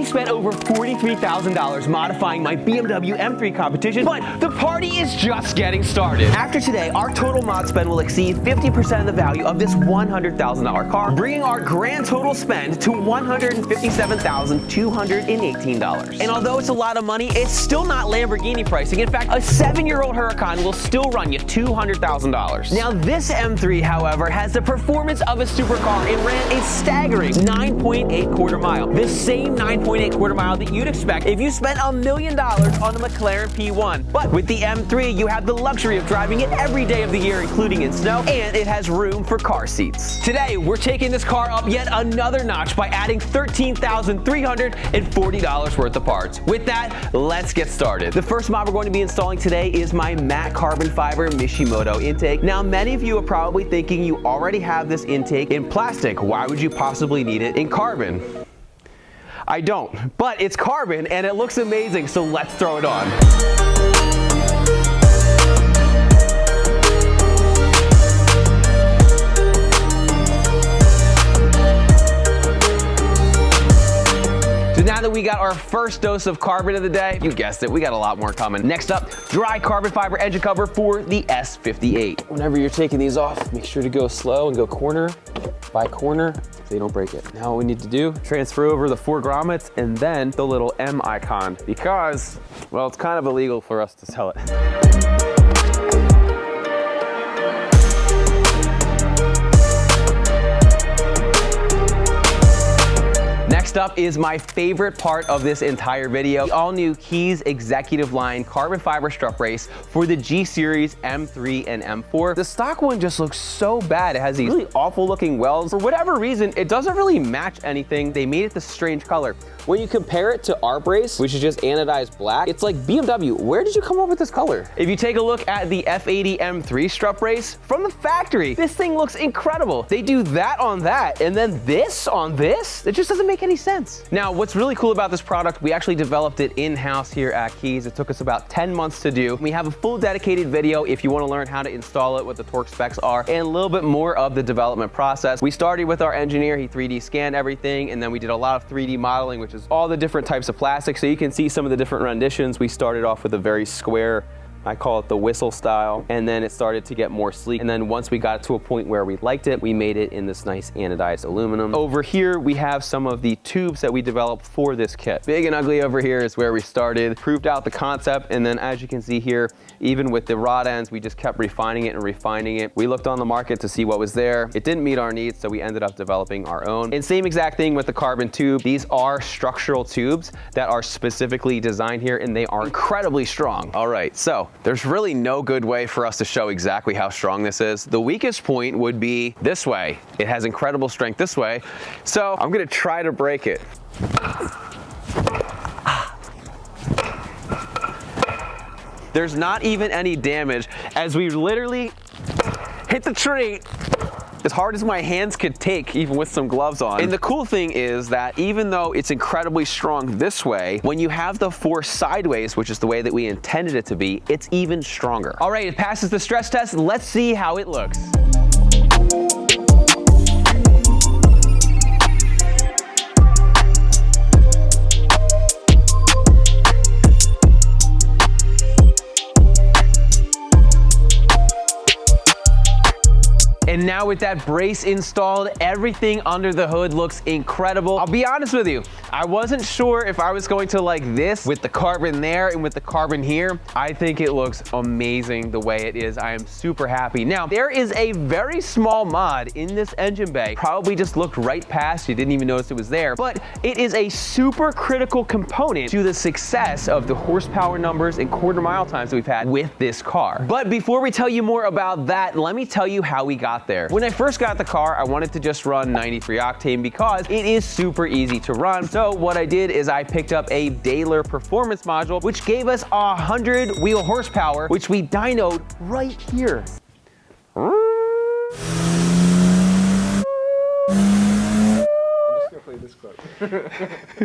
already spent over $43,000 modifying my BMW M3 competition, but the party is just getting started. After today, our total mod spend will exceed 50% of the value of this $100,000 car, bringing our grand total spend to $157,218. And although it's a lot of money, it's still not Lamborghini pricing. In fact, a 7-year-old Huracan will still run you $200,000. Now, this M3, however, has the performance of a supercar and ran a staggering 9.8 quarter mile. The same 9.8 quarter mile that you'd expect if you spent $1 million on the McLaren P1. But with the M3, you have the luxury of driving it every day of the year, including in snow, and it has room for car seats. Today, we're taking this car up yet another notch by adding $13,340 worth of parts. With that, let's get started. The first mod we're going to be installing today is my matte carbon fiber Mishimoto intake. Now, many of you are probably thinking you already have this intake in plastic. Why would you possibly need it in carbon? I don't, but it's carbon and it looks amazing, so let's throw it on. So now that we got our first dose of carbon of the day, you guessed it, we got a lot more coming. Next up, dry carbon fiber engine cover for the S58. Whenever you're taking these off, make sure to go slow and go corner by corner so you don't break it. Now what we need to do, transfer over the 4 grommets and then the little M icon because, well, it's kind of illegal for us to sell it. Next up is my favorite part of this entire video, the all-new Kies executive line carbon fiber strut brace for the G Series M3 and M4. The stock one just looks so bad. It has these really awful looking welds. For whatever reason, it doesn't really match anything. They made it this strange color. When you compare it to our brace, which is just anodized black, it's like, BMW, where did you come up with this color? If you take a look at the F80 M3 strut brace from the factory, this thing looks incredible. They do that on that, and then this on this? It just doesn't make any sense. Now, what's really cool about this product, we actually developed it in-house here at Kies. It took us about 10 months to do. We have a full dedicated video if you want to learn how to install it, what the torque specs are, and a little bit more of the development process. We started with our engineer. He 3D scanned everything, and then we did a lot of 3D modeling, which is all the different types of plastic. So you can see some of the different renditions. We started off with a very square, I call it the whistle style, and then it started to get more sleek. And then once we got to a point where we liked it, we made it in this nice anodized aluminum. Over here, we have some of the tubes that we developed for this kit. Big and ugly over here is where we started, proved out the concept, and then as you can see here, even with the rod ends, we just kept refining it and refining it. We looked on the market to see what was there. It didn't meet our needs, so we ended up developing our own. And same exact thing with the carbon tube. These are structural tubes that are specifically designed here, and they are incredibly strong. All right, so there's really no good way for us to show exactly how strong this is. The weakest point would be this way. It has incredible strength this way. So I'm gonna try to break it. There's not even any damage as we literally hit the tree as hard as my hands could take, even with some gloves on. And the cool thing is that even though it's incredibly strong this way, when you have the force sideways, which is the way that we intended it to be, it's even stronger. All right, it passes the stress test. Let's see how it looks. And now with that brace installed, everything under the hood looks incredible. I'll be honest with you, I wasn't sure if I was going to like this with the carbon there and with the carbon here. I think it looks amazing the way it is. I am super happy. Now, there is a very small mod in this engine bay. Probably just looked right past, you didn't even notice it was there, but it is a super critical component to the success of the horsepower numbers and quarter mile times that we've had with this car. But before we tell you more about that, let me tell you how we got there. When I first got the car, I wanted to just run 93 octane because it is super easy to run. So what I did is I picked up a Daler performance module, which gave us 100 wheel horsepower, which we dynoed right here. I'm just gonna play this clip.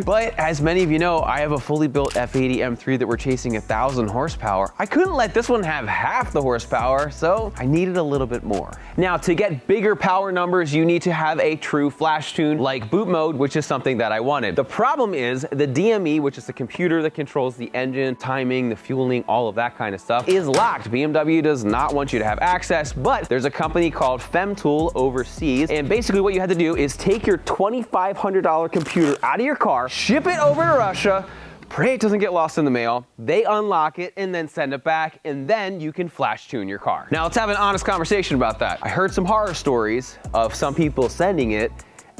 But as many of you know, I have a fully built F80 M3 that we're chasing 1,000 horsepower. I couldn't let this one have half the horsepower, so I needed a little bit more. Now, to get bigger power numbers, you need to have a true flash tune like boot mode, which is something that I wanted. The problem is the DME, which is the computer that controls the engine, timing, the fueling, all of that kind of stuff, is locked. BMW does not want you to have access, but there's a company called FemTool overseas, and basically what you had to do is take your $2,500 computer out of your car, ship it over to Russia, pray it doesn't get lost in the mail, they unlock it and then send it back, and then you can flash tune your car. Now let's have an honest conversation about that. I heard some horror stories of some people sending it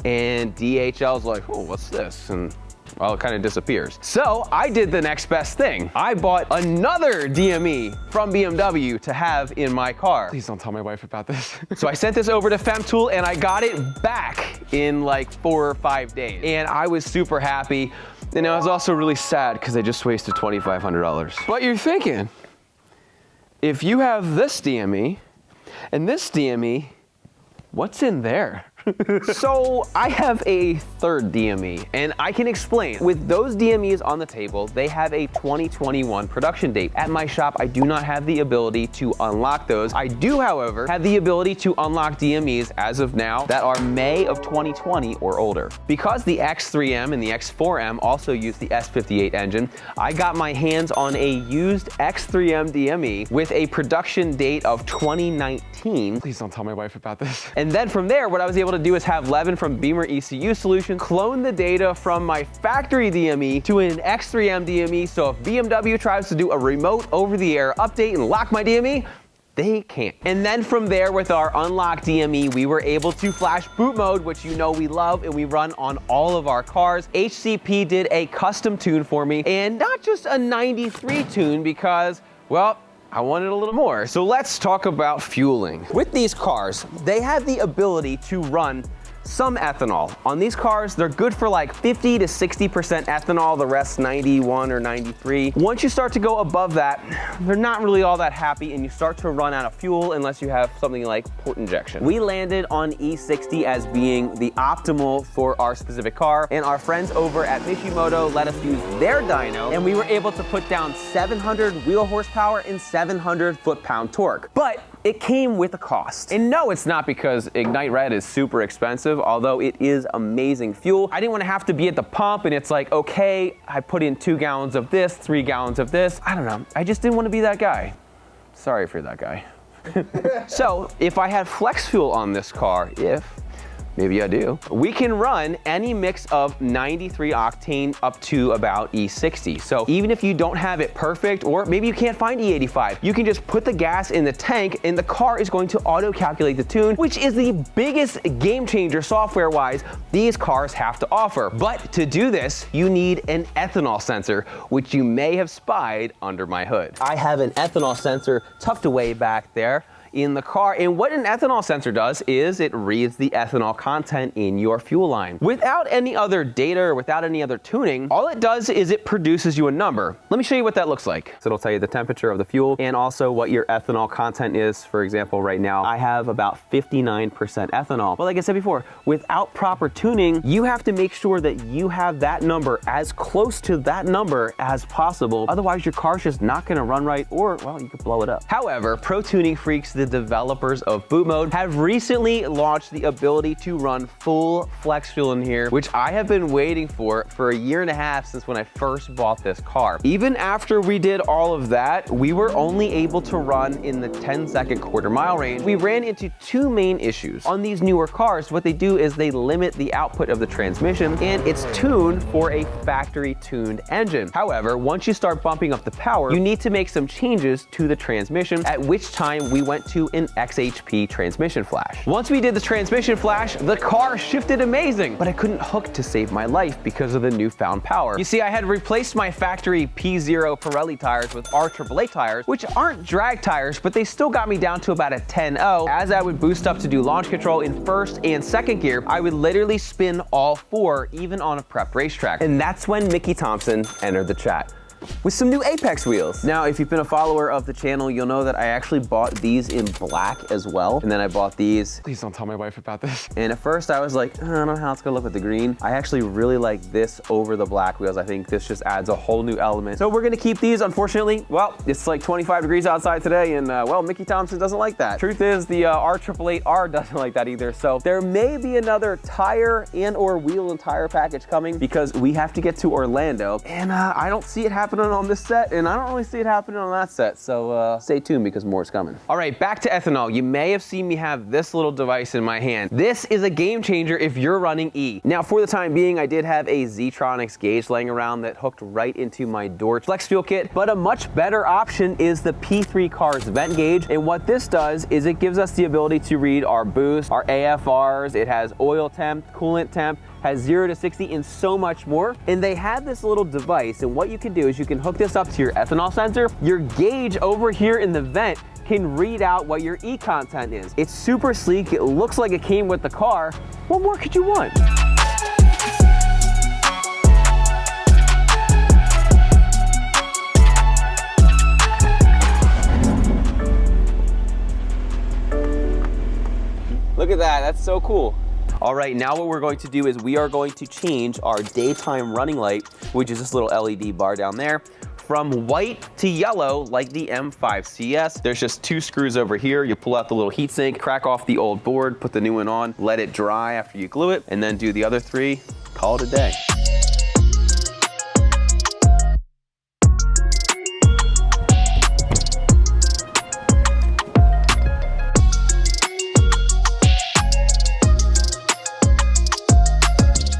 and DHL's like, oh, what's this? And well, it kind of disappears. So I did the next best thing. I bought another DME from BMW to have in my car. Please don't tell my wife about this. So I sent this over to FemTool and I got it back in like 4 or 5 days. And I was super happy. And I was also really sad because I just wasted $2,500. But you're thinking, if you have this DME and this DME, what's in there? So I have a third DME, and I can explain. With those DMEs on the table, they have a 2021 production date. At my shop, I do not have the ability to unlock those. I do, however, have the ability to unlock DMEs as of now that are May of 2020 or older. Because the X3M and the X4M also use the S58 engine, I got my hands on a used X3M DME with a production date of 2019. Please don't tell my wife about this. And then from there, what I was able to do is have Levin from Beamer ECU Solutions clone the data from my factory DME to an X3M DME, so if BMW tries to do a remote over-the-air update and lock my DME, they can't. And then from there, with our unlocked DME, we were able to flash boot mode, which you know we love and we run on all of our cars. HCP did a custom tune for me, and not just a 93 tune because, well, I wanted a little more. So let's talk about fueling. With these cars, they have the ability to run some ethanol. On these cars, they're good for like 50 to 60% ethanol, the rest 91 or 93. Once you start to go above that, they're not really all that happy and you start to run out of fuel unless you have something like port injection. We landed on E60 as being the optimal for our specific car, and our friends over at Mishimoto let us use their dyno, and we were able to put down 700 wheel horsepower and 700 foot-pound torque. But it came with a cost. And no, it's not because Ignite Red is super expensive, although it is amazing fuel. I didn't want to have to be at the pump and it's like, okay, I put in 2 gallons of this, 3 gallons of this. I don't know. I just didn't want to be that guy. Sorry for that guy. So if I had flex fuel on this car, maybe I do, we can run any mix of 93 octane up to about E60. So even if you don't have it perfect, or maybe you can't find E85, you can just put the gas in the tank and the car is going to auto calculate the tune, which is the biggest game changer software wise these cars have to offer. But to do this, you need an ethanol sensor, which you may have spied under my hood. I have an ethanol sensor tucked away back there in the car, and what an ethanol sensor does is it reads the ethanol content in your fuel line. Without any other data or without any other tuning, all it does is it produces you a number. Let me show you what that looks like. So it'll tell you the temperature of the fuel and also what your ethanol content is. For example, right now I have about 59% ethanol. But like I said before, without proper tuning, you have to make sure that you have that number as close to that number as possible. Otherwise your car's just not gonna run right, or well, you could blow it up. However, pro tuning freaks, the developers of boot mode, have recently launched the ability to run full flex fuel in here, which I have been waiting for a 1.5 years since when I first bought this car. Even after we did all of that, we were only able to run in the 10-second quarter-mile range. We ran into 2 main issues. On these newer cars, what they do is they limit the output of the transmission, and it's tuned for a factory-tuned engine. However, once you start bumping up the power, you need to make some changes to the transmission, at which time we went to an XHP transmission flash. Once we did the transmission flash, the car shifted amazing, but I couldn't hook to save my life because of the newfound power. You see, I had replaced my factory P0 Pirelli tires with R AAA tires, which aren't drag tires, but they still got me down to about a 10.0. As I would boost up to do launch control in first and second gear, I would literally spin all 4, even on a prep racetrack. And that's when Mickey Thompson entered the chat. with some new Apex wheels. Now, if you've been a follower of the channel, you'll know that I actually bought these in black as well. And then I bought these. Please don't tell my wife about this. And at first I was like, I don't know how it's gonna look with the green. I actually really like this over the black wheels. I think this just adds a whole new element. So we're gonna keep these, unfortunately. Well, it's like 25 degrees outside today, and well, Mickey Thompson doesn't like that. Truth is, the R888R doesn't like that either. So there may be another tire and or wheel and tire package coming because we have to get to Orlando, and I don't see it happening on this set, and I don't really see it happening on that set. So stay tuned because more is coming. All right, back to ethanol. You may have seen me have this little device in my hand. This is a game changer if you're running E. Now, for the time being, I did have a Z-Tronics gauge laying around that hooked right into my door flex fuel kit, but a much better option is the P3 Cars vent gauge. And what this does is it gives us the ability to read our boost, our AFRs, it has oil temp, coolant temp, has 0 to 60 and so much more. And they have this little device, and what you can do is you can hook this up to your ethanol sensor. Your gauge over here in the vent can read out what your E content is. It's super sleek, it looks like it came with the car. What more could you want? Look at that, that's so cool. All right, now what we're going to do is we are going to change our daytime running light, which is this little LED bar down there, from white to yellow like the M5 CS. There's just 2 screws over here. You pull out the little heatsink, crack off the old board, put the new one on, let it dry after you glue it, and then do the other 3, call it a day.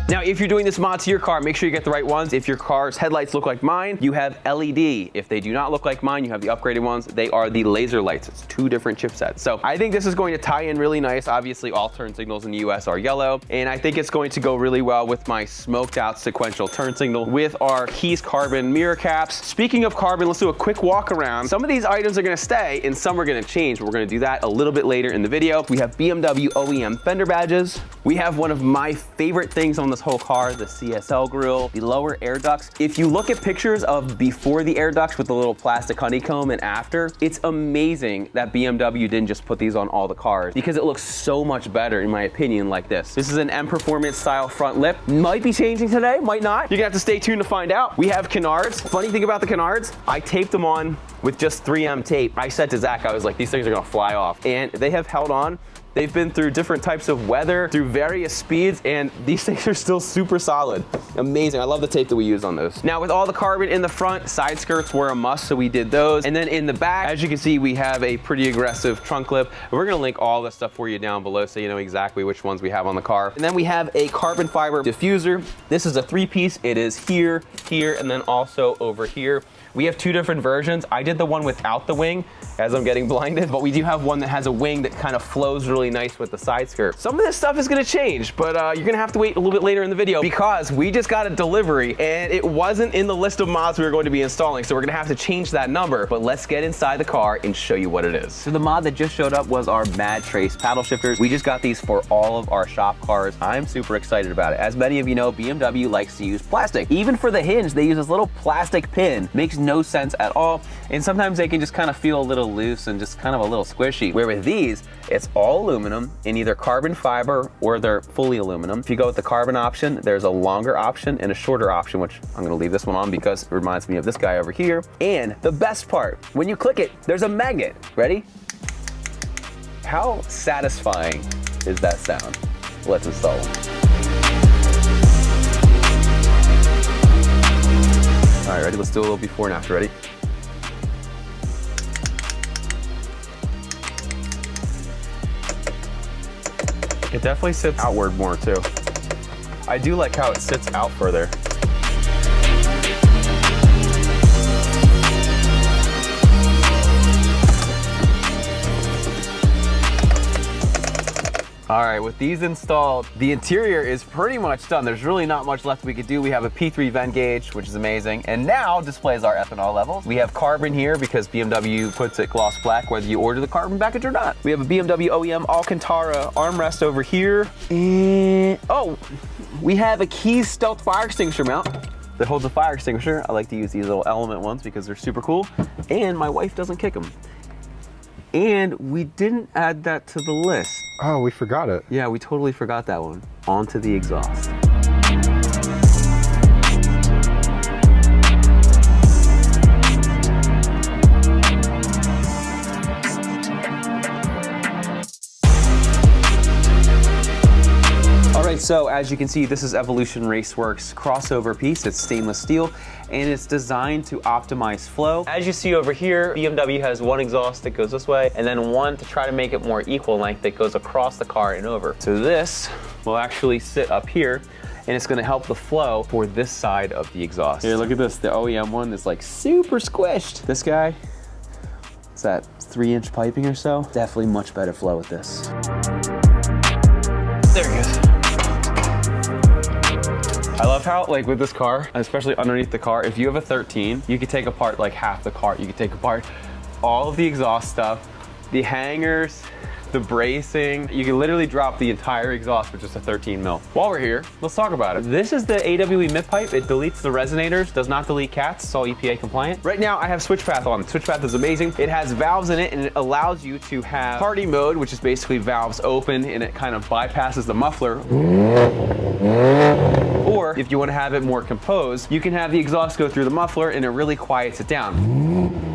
Now, if you're doing this mod to your car, make sure you get the right ones. If your car's headlights look like mine, you have LED. If they do not look like mine, you have the upgraded ones. They are the laser lights. It's 2 different chipsets. So I think this is going to tie in really nice. Obviously, all turn signals in the US are yellow. And I think it's going to go really well with my smoked out sequential turn signal with our Kies carbon mirror caps. Speaking of carbon, let's do a quick walk around. Some of these items are gonna stay and some are gonna change. We're gonna do that a little bit later in the video. We have BMW OEM fender badges. We have one of my favorite things on this whole car, the CSL grille, the lower air ducts. If you look at pictures of before the air ducts with the little plastic honeycomb and after, it's amazing that BMW didn't just put these on all the cars because it looks so much better, in my opinion, like this. This is an M Performance style front lip. Might be changing today, might not. You're gonna have to stay tuned to find out. We have canards. Funny thing about the canards, I taped them on with just 3M tape. I said to Zach, I was like, these things are gonna fly off. And they have held on. They've been through different types of weather, through various speeds, and these things are still super solid. Amazing, I love the tape that we used on those. Now with all the carbon in the front, side skirts were a must, so we did those. And then in the back, as you can see, we have a pretty aggressive trunk clip. We're gonna link all this stuff for you down below so you know exactly which ones we have on the car. And then we have a carbon fiber diffuser. This is a 3-piece. It is here, here, and then also over here. We have 2 different versions. I did the one without the wing as I'm getting blinded, but we do have one that has a wing that kind of flows really nice with the side skirt. Some of this stuff is gonna change, but you're gonna have to wait a little bit later in the video because we just got a delivery and it wasn't in the list of mods we were going to be installing, so we're gonna have to change that number. But let's get inside the car and show you what it is. So the mod that just showed up was our Mad Trace paddle shifters. We just got these for all of our shop cars. I'm super excited about it. As many of you know, BMW likes to use plastic. Even for the hinge, they use this little plastic pin. Makes no sense at all. And sometimes they can just kind of feel a little loose and just kind of a little squishy. Where with these, it's all aluminum in either carbon fiber or they're fully aluminum. If you go with the carbon option, there's a longer option and a shorter option, which I'm gonna leave this one on because it reminds me of this guy over here. And the best part, when you click it, there's a magnet. Ready? How satisfying is that sound? Let's install it. All right, ready? Let's do a little before and after. Ready? It definitely sits outward more too. I do like how it sits out further. All right, with these installed, the interior is pretty much done. There's really not much left we could do. We have a P3 vent gauge, which is amazing, and now displays our ethanol levels. We have carbon here because BMW puts it gloss black whether you order the carbon package or not. We have a BMW OEM Alcantara armrest over here. And, oh, we have a Kies stealth fire extinguisher mount. that holds a fire extinguisher. I like to use these little element ones because they're super cool, and my wife doesn't kick them. And we didn't add that to the list. Oh, we forgot it. Yeah, we totally forgot that one. On to the exhaust. So as you can see, this is Evolution Raceworks crossover piece. It's stainless steel and it's designed to optimize flow. As you see over here, BMW has one exhaust that goes this way and then one to try to make it more equal length that goes across the car and over. So this will actually sit up here and it's gonna help the flow for this side of the exhaust. Here, look at this. The OEM one is like super squished. This guy, it's that 3-inch piping or so. Definitely much better flow with this. There he goes. I love how, like with this car, especially underneath the car, if you have a 13, you could take apart like half the car. You could take apart all of the exhaust stuff, the hangers, the bracing. You can literally drop the entire exhaust with just a 13 mil. While we're here, let's talk about it. This is the AWE mid pipe. It deletes the resonators, does not delete cats. It's all EPA compliant. Right now I have switch path on. Switch path is amazing. It has valves in it and it allows you to have party mode, which is basically valves open and it kind of bypasses the muffler. Or if you want to have it more composed, you can have the exhaust go through the muffler and it really quiets it down.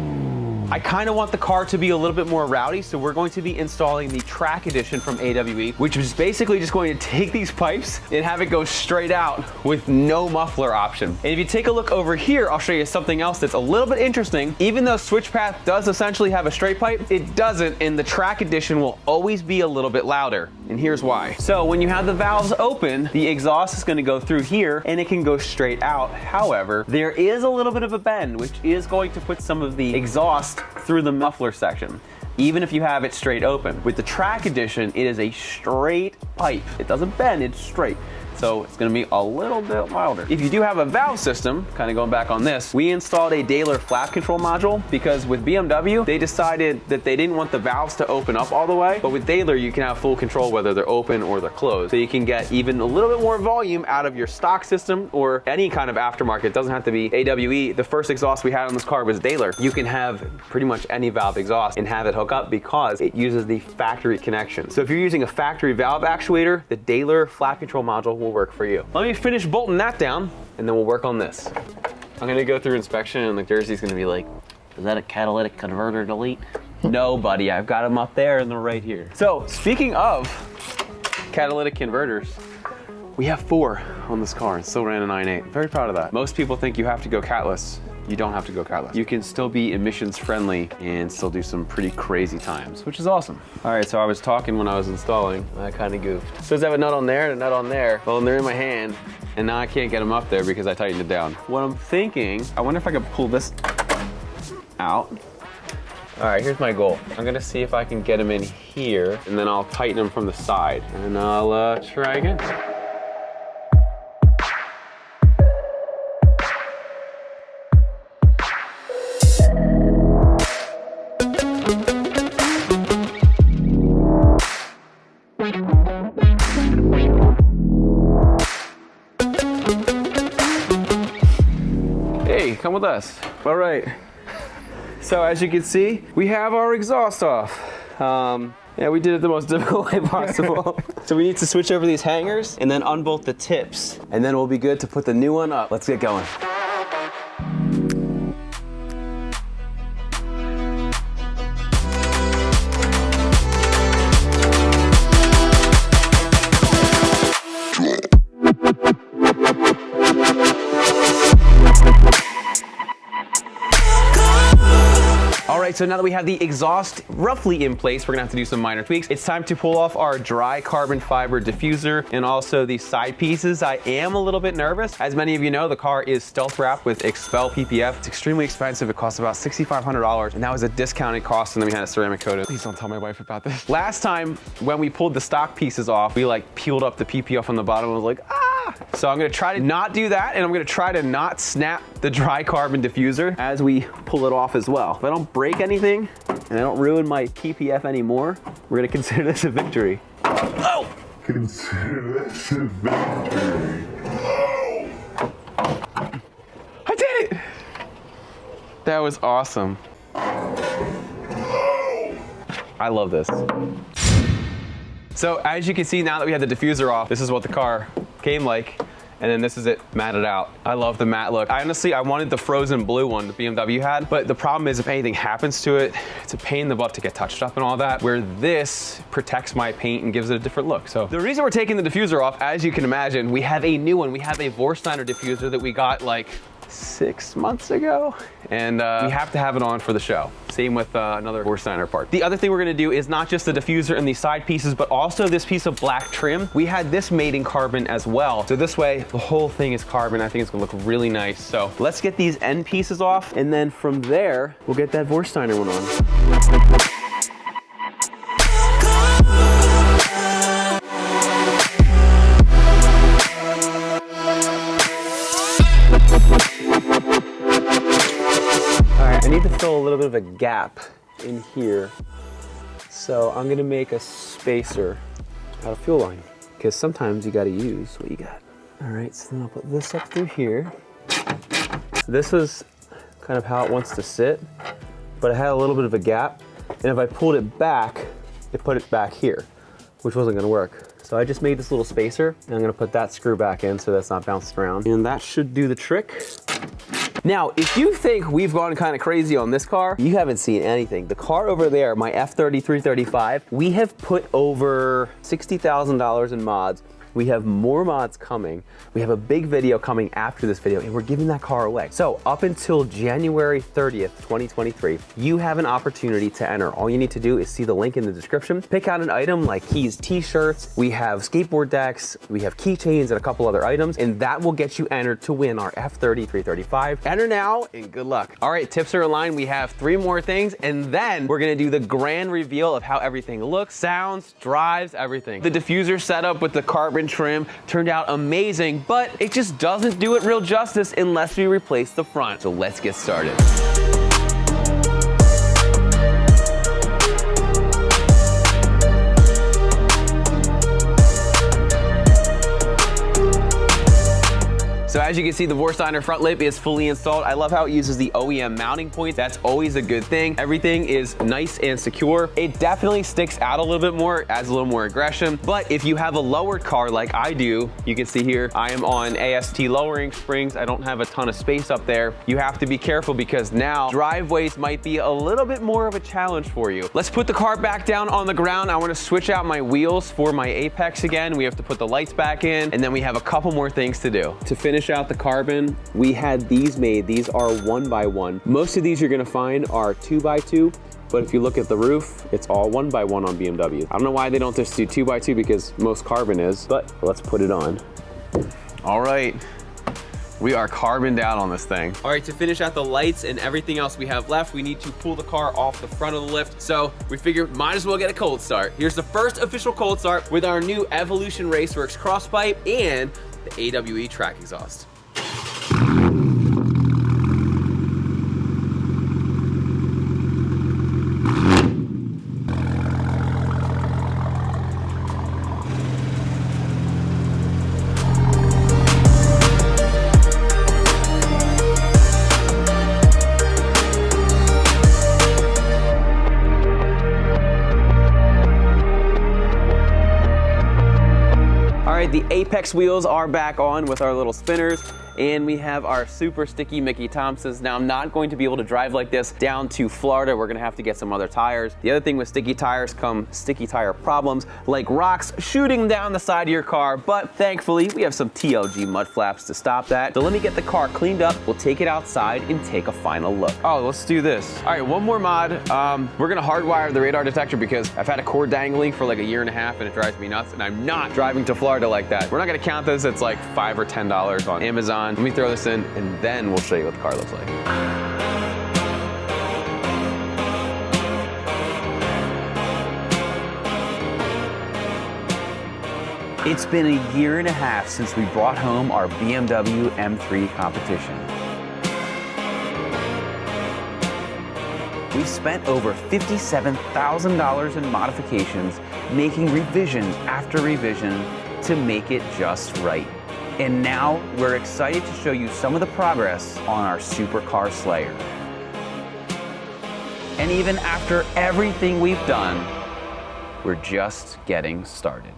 I kind of want the car to be a little bit more rowdy, so we're going to be installing the track edition from AWE, which is basically just going to take these pipes and have it go straight out with no muffler option. And if you take a look over here, I'll show you something else that's a little bit interesting. Even though switch path does essentially have a straight pipe, it doesn't, and the track edition will always be a little bit louder. And here's why. So when you have the valves open, the exhaust is going to go through here and it can go straight out. However, there is a little bit of a bend, which is going to put some of the exhaust through the muffler section, even if you have it straight open. With the track edition, it is a straight pipe. It doesn't bend, it's straight. So it's gonna be a little bit louder. If you do have a valve system, kind of going back on this, we installed a Daler flap control module because with BMW, they decided that they didn't want the valves to open up all the way, but with Daler, you can have full control whether they're open or they're closed. So you can get even a little bit more volume out of your stock system or any kind of aftermarket. It doesn't have to be AWE. The first exhaust we had on this car was Daler. You can have pretty much any valve exhaust and have it hook up because it uses the factory connection. So if you're using a factory valve actuator, the Daler flap control module will work for you. Let me finish bolting that down and then we'll work on this. I'm gonna go through inspection and the jersey's gonna be like, is that a catalytic converter delete? No, buddy, I've got them up there and they're right here. So speaking of catalytic converters, we have 4 on this car and still ran a 9.8. Very proud of that. Most people think you have to go catless. You don't have to go catless. You can still be emissions friendly and still do some pretty crazy times, which is awesome. All right, so I was talking when I was installing. I kind of goofed. So does I have a nut on there and a nut on there? Well, and they're in my hand, and now I can't get them up there because I tightened it down. What I'm thinking, I wonder if I could pull this out. All right, here's my goal. I'm gonna see if I can get them in here, and then I'll tighten them from the side, and I'll try again. Come with us. All right. So as you can see, we have our exhaust off. Yeah, we did it the most difficult way possible. So we need to switch over these hangers and then unbolt the tips, and then we'll be good to put the new one up. Let's get going. So now that we have the exhaust roughly in place, we're gonna have to do some minor tweaks. It's time to pull off our dry carbon fiber diffuser and also the side pieces. I am a little bit nervous. As many of you know, the car is stealth wrapped with Expel PPF. It's extremely expensive. It costs about $6,500, and that was a discounted cost, and then we had a ceramic coat it. Please don't tell my wife about this. Last time when we pulled the stock pieces off, we like peeled up the PPF on the bottom and was like, ah! So I'm gonna try to not do that, and I'm gonna try to not snap the dry carbon diffuser as we pull it off as well. If I don't break anything and I don't ruin my PPF anymore, we're gonna consider this a victory. Oh! Consider this a victory. That was awesome. I love this. So as you can see, now that we had the diffuser off, this is what the car came like. And then this is it matted out. I love the matte look. I wanted the frozen blue one the BMW had, but the problem is if anything happens to it, it's a pain in the butt to get touched up and all that, where this protects my paint and gives it a different look. So the reason we're taking the diffuser off, as you can imagine, we have a new one. We have a Vorsteiner diffuser that we got like 6 months ago, and we have to have it on for the show. Same with another Vorsteiner part. The other thing we're gonna do is not just the diffuser and these side pieces, but also this piece of black trim. We had this made in carbon as well. So this way, the whole thing is carbon. I think it's gonna look really nice. So let's get these end pieces off, and then from there, we'll get that Vorsteiner one on. I need to fill a little bit of a gap in here. So I'm gonna make a spacer out of fuel line, because sometimes you gotta use what you got. All right, so then I'll put this up through here. So this is kind of how it wants to sit, but it had a little bit of a gap. And if I pulled it back, it put it back here, which wasn't gonna work. So I just made this little spacer, and I'm gonna put that screw back in so that's not bouncing around. And that should do the trick. Now, if you think we've gone kind of crazy on this car, you haven't seen anything. The car over there, my F30 335, we have put over $60,000 in mods. We have more mods coming. We have a big video coming after this video, and we're giving that car away. So up until January 30th, 2023, you have an opportunity to enter. All you need to do is see the link in the description. Pick out an item like Kies t-shirts. We have skateboard decks. We have keychains and a couple other items, and that will get you entered to win our F30 335. Enter now, and good luck. All right, tips are aligned. We have 3 more things, and then we're gonna do the grand reveal of how everything looks, sounds, drives, everything. The diffuser setup with the carbon trim turned out amazing, but it just doesn't do it real justice unless we replace the front. So let's get started. So as you can see, the Vorsteiner front lip is fully installed. I love how it uses the OEM mounting point. That's always a good thing. Everything is nice and secure. It definitely sticks out a little bit more, adds a little more aggression. But if you have a lowered car like I do, you can see here, I am on AST lowering springs. I don't have a ton of space up there. You have to be careful because now driveways might be a little bit more of a challenge for you. Let's put the car back down on the ground. I want to switch out my wheels for my Apex again. We have to put the lights back in, and then we have a couple more things to do. To finish out the carbon, we had these made. These are 1x1. Most of these you're gonna find are 2x2, but if you look at the roof, it's all 1x1 on BMW. I don't know why they don't just do 2x2, because most carbon is, but let's put it on. All right, we are carboned out on this thing. All right, to finish out the lights and everything else we have left, we need to pull the car off the front of the lift. So we figured might as well get a cold start. Here's the first official cold start with our new Evolution Raceworks cross pipe and the AWE track exhaust. The Apex wheels are back on with our little spinners, and we have our super sticky Mickey Thompsons. Now, I'm not going to be able to drive like this down to Florida. We're gonna have to get some other tires. The other thing with sticky tires come sticky tire problems, like rocks shooting down the side of your car, but thankfully, we have some TLG mud flaps to stop that. So let me get the car cleaned up. We'll take it outside and take a final look. Oh, let's do this. All right, one more mod. We're gonna hardwire the radar detector because I've had a cord dangling for like a year and a half and it drives me nuts, and I'm not driving to Florida like that. We're not gonna count this. It's like $5 or $10 on Amazon. Let me throw this in, and then we'll show you what the car looks like. It's been a year and a half since we brought home our BMW M3 competition. We've spent over $57,000 in modifications, making revision after revision to make it just right. And now we're excited to show you some of the progress on our Supercar Slayer. And even after everything we've done, we're just getting started.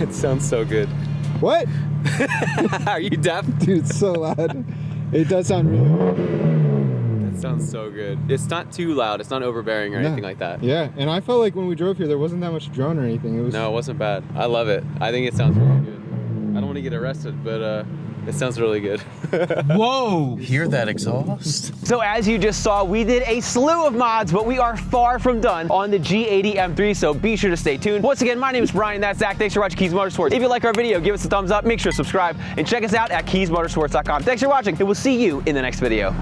It sounds so good. What? Are you deaf? Dude, it's so loud. It does sound really good. That sounds so good. It's not too loud. It's not overbearing or anything like that. Yeah, and I felt like when we drove here, there wasn't that much drone or anything. No, it wasn't bad. I love it. I think it sounds really good. I don't want to get arrested, but it sounds really good. Whoa! Hear that exhaust? So as you just saw, we did a slew of mods, but we are far from done on the G80 M3, so be sure to stay tuned. Once again, my name is Brian, that's Zach. Thanks for watching Kies Motorsports. If you like our video, give us a thumbs up, make sure to subscribe, and check us out at kiesmotorsports.com. Thanks for watching, and we'll see you in the next video.